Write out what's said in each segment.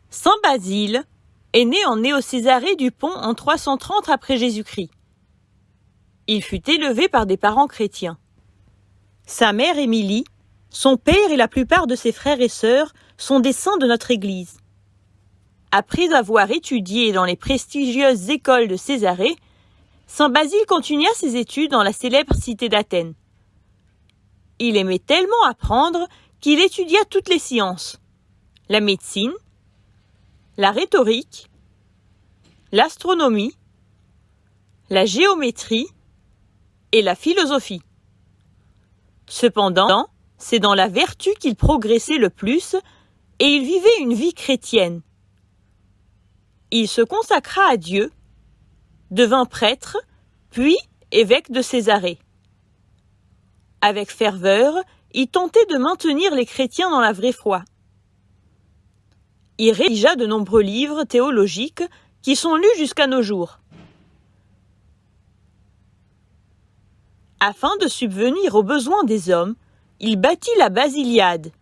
Saint Basile est né en Néo-Césarée du Pont en 330 après Jésus-Christ. Il fut élevé par des parents chrétiens. Sa mère Émilie, son père et la plupart de ses frères et sœurs sont des saints de notre Église. Après avoir étudié dans les prestigieuses écoles de Césarée, Saint Basile continua ses études dans la célèbre cité d'Athènes. Il aimait tellement apprendre qu'il étudia toutes les sciences, la médecine, la rhétorique, l'astronomie, la géométrie et la philosophie. Cependant, c'est dans la vertu qu'il progressait le plus et il vivait une vie chrétienne. Il se consacra à Dieu, devint prêtre, puis évêque de Césarée. Avec ferveur, il tentait de maintenir les chrétiens dans la vraie foi. Il rédigea de nombreux livres théologiques qui sont lus jusqu'à nos jours. Afin de subvenir aux besoins des hommes, il bâtit la Basiliade,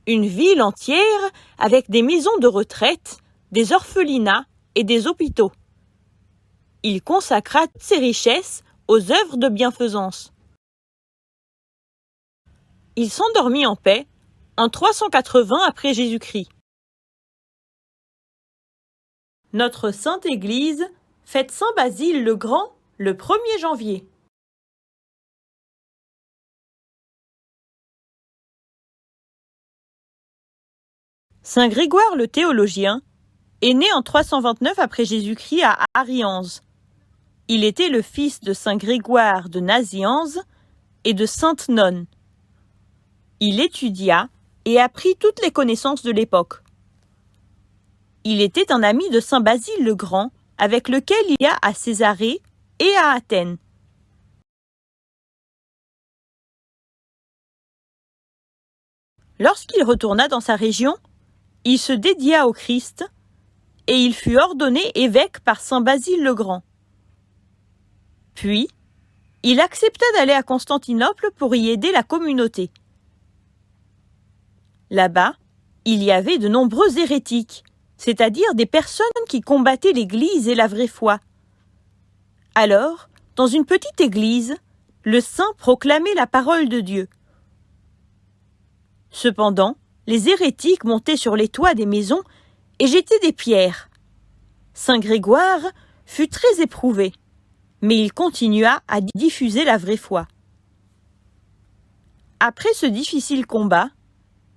une ville entière avec des maisons de retraite, des orphelinats et des hôpitaux. Il consacra toutes ses richesses aux œuvres de bienfaisance. Il s'endormit en paix en 380 après Jésus-Christ. Notre Sainte Église fête Saint Basile le Grand le 1er janvier. Saint Grégoire le théologien est né en 329 après Jésus-Christ à Arianze. Il était le fils de Saint Grégoire de Nazianze et de Sainte Nonne. Il étudia et apprit toutes les connaissances de l'époque. Il était un ami de Saint Basile le Grand, avec lequel il y a à Césarée et à Athènes. Lorsqu'il retourna dans sa région, il se dédia au Christ et il fut ordonné évêque par Saint Basile le Grand. Puis, il accepta d'aller à Constantinople pour y aider la communauté. Là-bas, il y avait de nombreux hérétiques, c'est-à-dire des personnes qui combattaient l'Église et la vraie foi. Alors, dans une petite église, le saint proclamait la parole de Dieu. Cependant, les hérétiques montaient sur les toits des maisons et jetaient des pierres. Saint Grégoire fut très éprouvé, mais il continua à diffuser la vraie foi. Après ce difficile combat,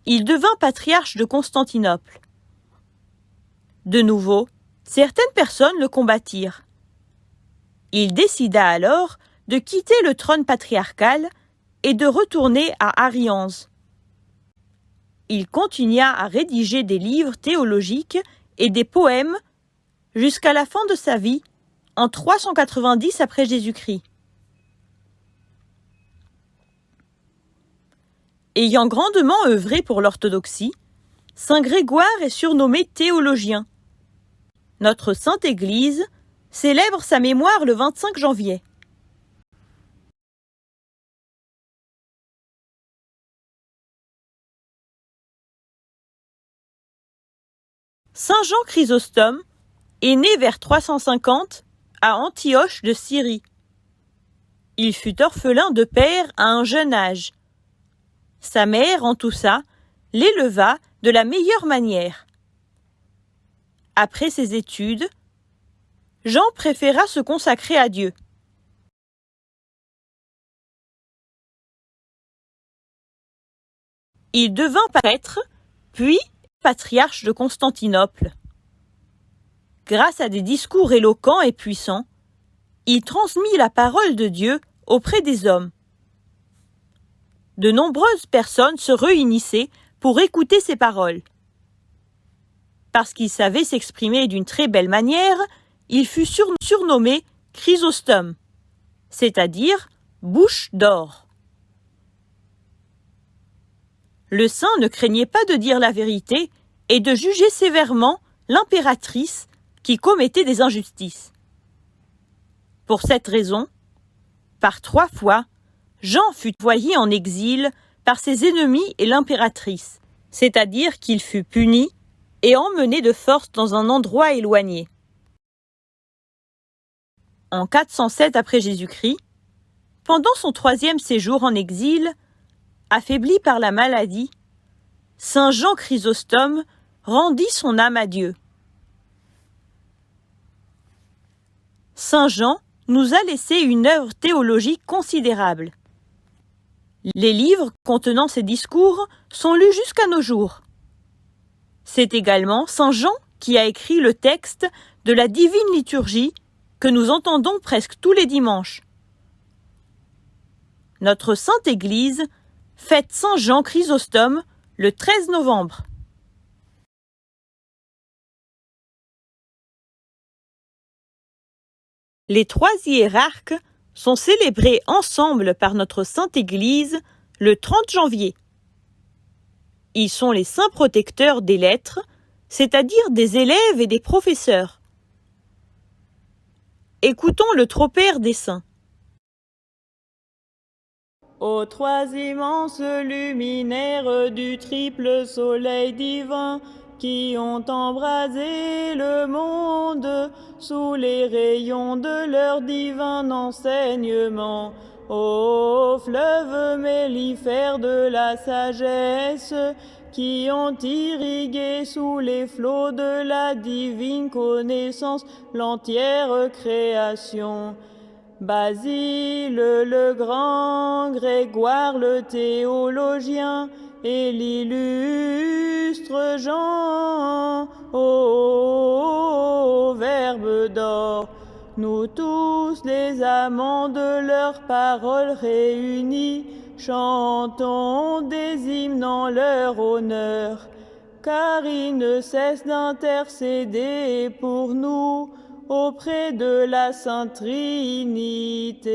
il devint patriarche de Constantinople. De nouveau, certaines personnes le combattirent. Il décida alors de quitter le trône patriarcal et de retourner à Arianze. Il continua à rédiger des livres théologiques et des poèmes jusqu'à la fin de sa vie, en 390 après Jésus-Christ. Ayant grandement œuvré pour l'orthodoxie, Saint Grégoire est surnommé théologien. Notre Sainte Église célèbre sa mémoire le 25 janvier. Saint Jean Chrysostome est né vers 350 à Antioche de Syrie. Il fut orphelin de père à un jeune âge. Sa mère, en tout ça, l'éleva de la meilleure manière. Après ses études, Jean préféra se consacrer à Dieu. Il devint prêtre, puis patriarche de Constantinople. Grâce à des discours éloquents et puissants, il transmit la parole de Dieu auprès des hommes. De nombreuses personnes se réunissaient pour écouter ses paroles. Parce qu'il savait s'exprimer d'une très belle manière, il fut surnommé Chrysostome, c'est-à-dire bouche d'or. Le saint ne craignait pas de dire la vérité et de juger sévèrement l'impératrice qui commettait des injustices. Pour cette raison, par 3 fois, Jean fut envoyé en exil par ses ennemis et l'impératrice, c'est-à-dire qu'il fut puni et emmené de force dans un endroit éloigné. En 407 après Jésus-Christ, pendant son 3e séjour en exil, affaibli par la maladie, saint Jean Chrysostome rendit son âme à Dieu. Saint Jean nous a laissé une œuvre théologique considérable. Les livres contenant ses discours sont lus jusqu'à nos jours. C'est également saint Jean qui a écrit le texte de la divine liturgie que nous entendons presque tous les dimanches. Notre Sainte Église fête saint Jean Chrysostome le 13 novembre. Les 3 hiérarques sont célébrés ensemble par notre Sainte Église le 30 janvier. Ils sont les saints protecteurs des lettres, c'est-à-dire des élèves et des professeurs. Écoutons le Tropère des saints. Aux 3 immenses luminaires du triple soleil divin qui ont embrasé le monde sous les rayons de leur divin enseignement, ô fleuve mellifère de la sagesse qui ont irrigué sous les flots de la divine connaissance l'entière création. Basile le grand, Grégoire le théologien et l'illustre Jean, ô Verbe d'or, nous tous les amants de leurs paroles réunis, chantons des hymnes en leur honneur, car ils ne cessent d'intercéder pour nous auprès de la Sainte Trinité.